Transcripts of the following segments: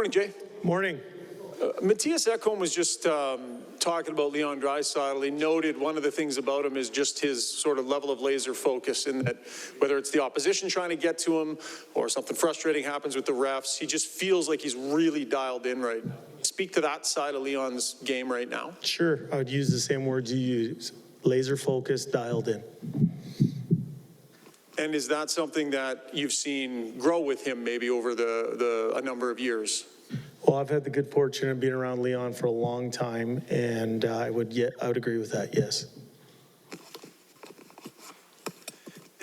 Morning, Jay. Morning. Matthias Ekholm was just talking about Leon Draisaitl. He noted one of the things about him is just his sort of level of laser focus, in that whether it's the opposition trying to get to him or something frustrating happens with the refs, he just feels like he's really dialed in right now. Speak to that side of Leon's game right now. Sure, I would use the same words you use. Laser focused, dialed in. And is that something that you've seen grow with him maybe over a number of years? Well, I've had the good fortune of being around Leon for a long time, and I would agree with that, yes.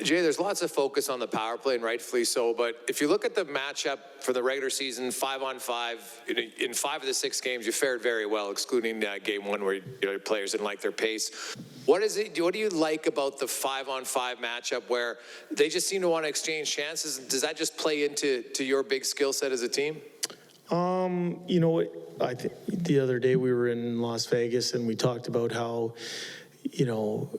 Jay, there's lots of focus on the power play, and rightfully so, but if you look at the matchup for the regular season, 5-on-5, in 5 of the 6 games, you fared very well, excluding game 1 where your players didn't like their pace. What do you like about the 5-on-5 matchup where they just seem to want to exchange chances? Does that just play into your big skill set as a team? You know, I think the other day we were in Las Vegas and we talked about how, you know,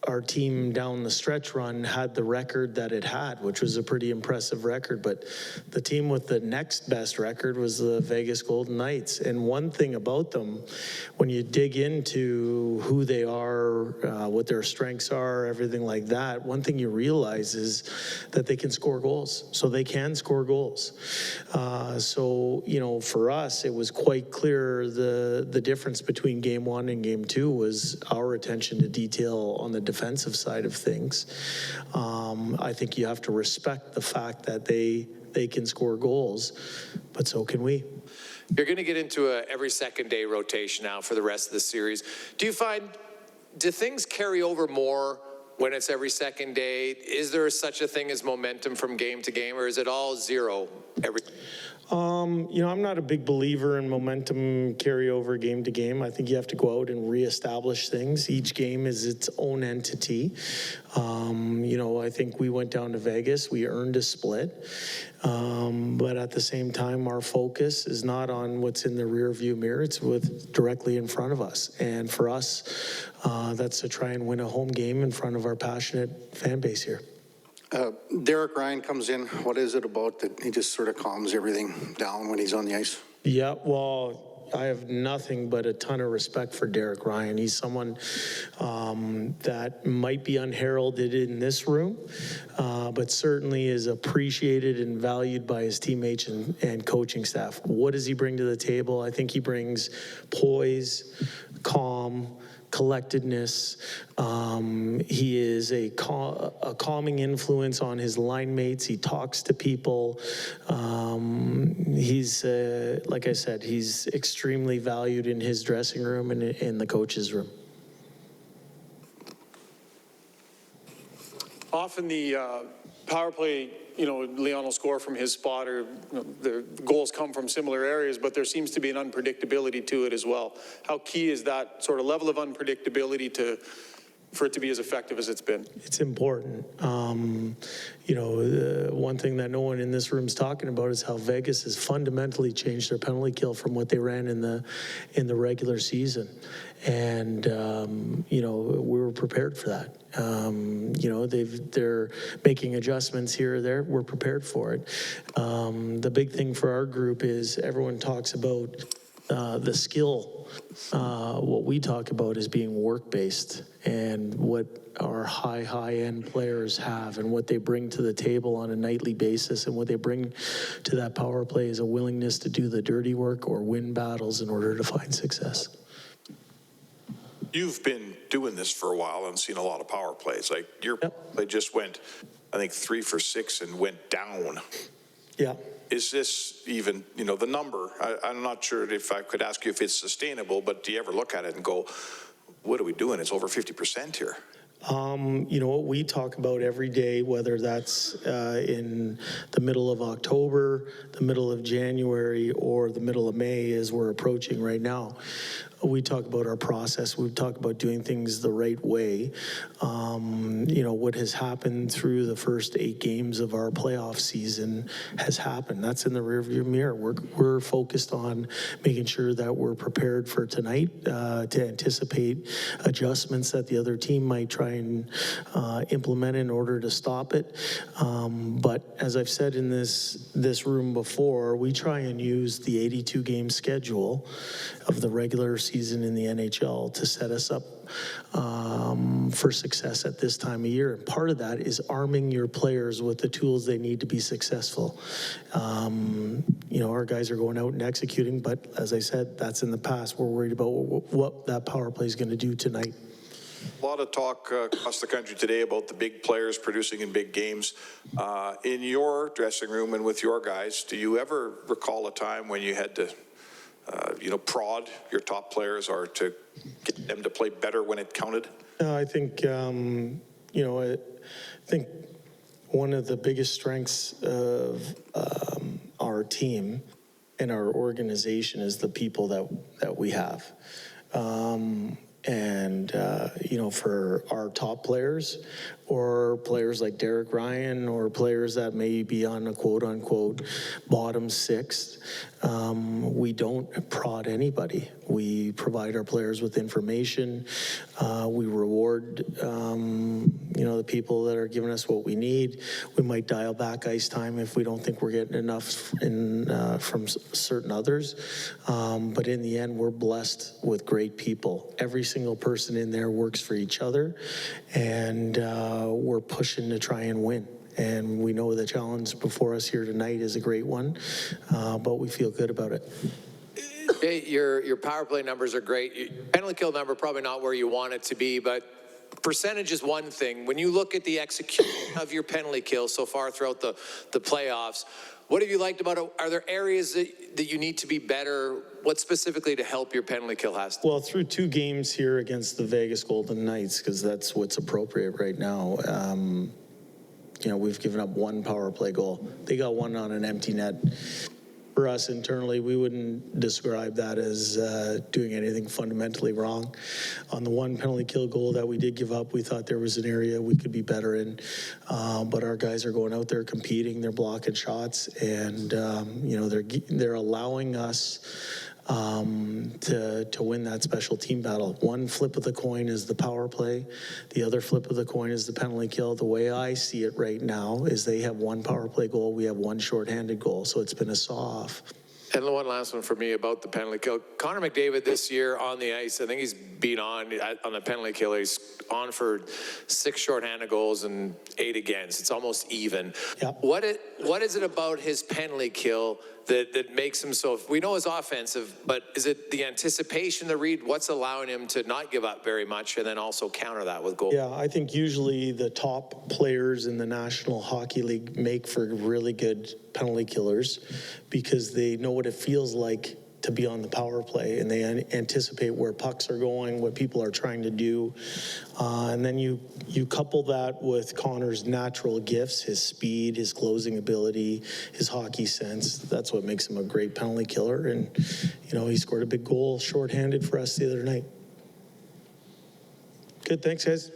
our team down the stretch run had the record that it had, which was a pretty impressive record, but the team with the next best record was the Vegas Golden Knights. And one thing about them, when you dig into who they are, what their strengths are, everything like that, one thing you realize is that they can score goals. So they can score goals. So, you know, for us, it was quite clear the difference between game 1 and game 2 was our attention to detail on the defensive side of things. I think you have to respect the fact that they can score goals, but so can we. You're going to get into a every second day rotation now for the rest of the series. Do things carry over more when it's every second day? Is there such a thing as momentum from game to game, or is it all zero every? You know, I'm not a big believer in momentum carryover game to game. I think you have to go out and reestablish things. Each game is its own entity. You know, I think we went down to Vegas. We earned a split. But at the same time, our focus is not on what's in the rear view mirror. It's directly in front of us. And for us, that's to try and win a home game in front of our passionate fan base here. Derek Ryan comes in. What is it about that he just sort of calms everything down when he's on the ice? Yeah, well, I have nothing but a ton of respect for Derek Ryan. He's someone that might be unheralded in this room, but certainly is appreciated and valued by his teammates and coaching staff. What does he bring to the table? I think he brings poise, calm, collectedness. He is a calming influence on his line mates. He talks to people. He's, like I said, he's extremely valued in his dressing room and in the coach's room. Often the power play, you know, Leon will score from his spot, or the goals come from similar areas, but there seems to be an unpredictability to it as well. How key is that sort of level of unpredictability for it to be as effective as it's been? It's important. You know, one thing that no one in this room is talking about is how Vegas has fundamentally changed their penalty kill from what they ran in the regular season. And, you know, we were prepared for that. You know, they're making adjustments here or there. We're prepared for it. The big thing for our group is everyone talks about the skill. What we talk about is being work-based, and what our high-end players have and what they bring to the table on a nightly basis, and what they bring to that power play is a willingness to do the dirty work or win battles in order to find success. You've been doing this for a while and seen a lot of power plays. Like your play just went, I think, 3 for 6 and went down. Yeah. Is this even, you know, the number? I'm not sure if I could ask you if it's sustainable, but do you ever look at it and go, what are we doing? It's over 50% here. You know, what we talk about every day, whether that's in the middle of October, the middle of January, or the middle of May, as we're approaching right now, we talk about our process. We talk about doing things the right way. What has happened through the first 8 games of our playoff season has happened. That's in the rearview mirror. We're focused on making sure that we're prepared for tonight to anticipate adjustments that the other team might try and implement in order to stop it. But as I've said in this room before, we try and use the 82-game schedule of the regular season in the NHL to set us up for success at this time of year. And part of that is arming your players with the tools they need to be successful. Our guys are going out and executing, but as I said, that's in the past. We're worried about what that power play is going to do tonight. A lot of talk across the country today about the big players producing in big games. In your dressing room and with your guys, do you ever recall a time when you had to, prod your top players or to get them to play better when it counted? I think, I think one of the biggest strengths of our team and our organization is the people that we have. For our top players or players like Derek Ryan or players that may be on a quote-unquote bottom 6, we don't prod anybody. We provide our players with information. We reward, the people that are giving us what we need. We might dial back ice time if we don't think we're getting enough from certain others. But in the end, we're blessed with great people. Every single person in there works for each other, and we're pushing to try and win. And we know the challenge before us here tonight is a great one, but we feel good about it. Hey, your power play numbers are great. Your penalty kill number probably not where you want it to be, but percentage is one thing. When you look at the execution of your penalty kill so far throughout the playoffs, what have you liked about it? Are there areas that you need to be better? What specifically to help your penalty kill has to? Well, through 2 games here against the Vegas Golden Knights, because that's what's appropriate right now, we've given up 1 power play goal. They got 1 on an empty net. For us internally, we wouldn't describe that as doing anything fundamentally wrong. On the 1 penalty kill goal that we did give up, we thought there was an area we could be better in. But our guys are going out there competing, they're blocking shots, and they're allowing us to win that special team battle. One flip of the coin is the power play. The other flip of the coin is the penalty kill. The way I see it right now is they have 1 power play goal. We have 1 shorthanded goal. So it's been a saw-off. And the one last one for me about the penalty kill. Conor McDavid this year on the ice, I think he's been on the penalty kill. He's on for 6 shorthanded goals and 8 against. It's almost even. Yep. What is it about his penalty kill that makes him so, we know he's offensive, but is it the anticipation, the read, what's allowing him to not give up very much and then also counter that with goals? Yeah, I think usually the top players in the National Hockey League make for really good penalty killers because they know what it feels like to be on the power play, and they anticipate where pucks are going, what people are trying to do. And then you couple that with Conor's natural gifts, his speed, his closing ability, his hockey sense. That's what makes him a great penalty killer. And, he scored a big goal shorthanded for us the other night. Good, thanks, guys.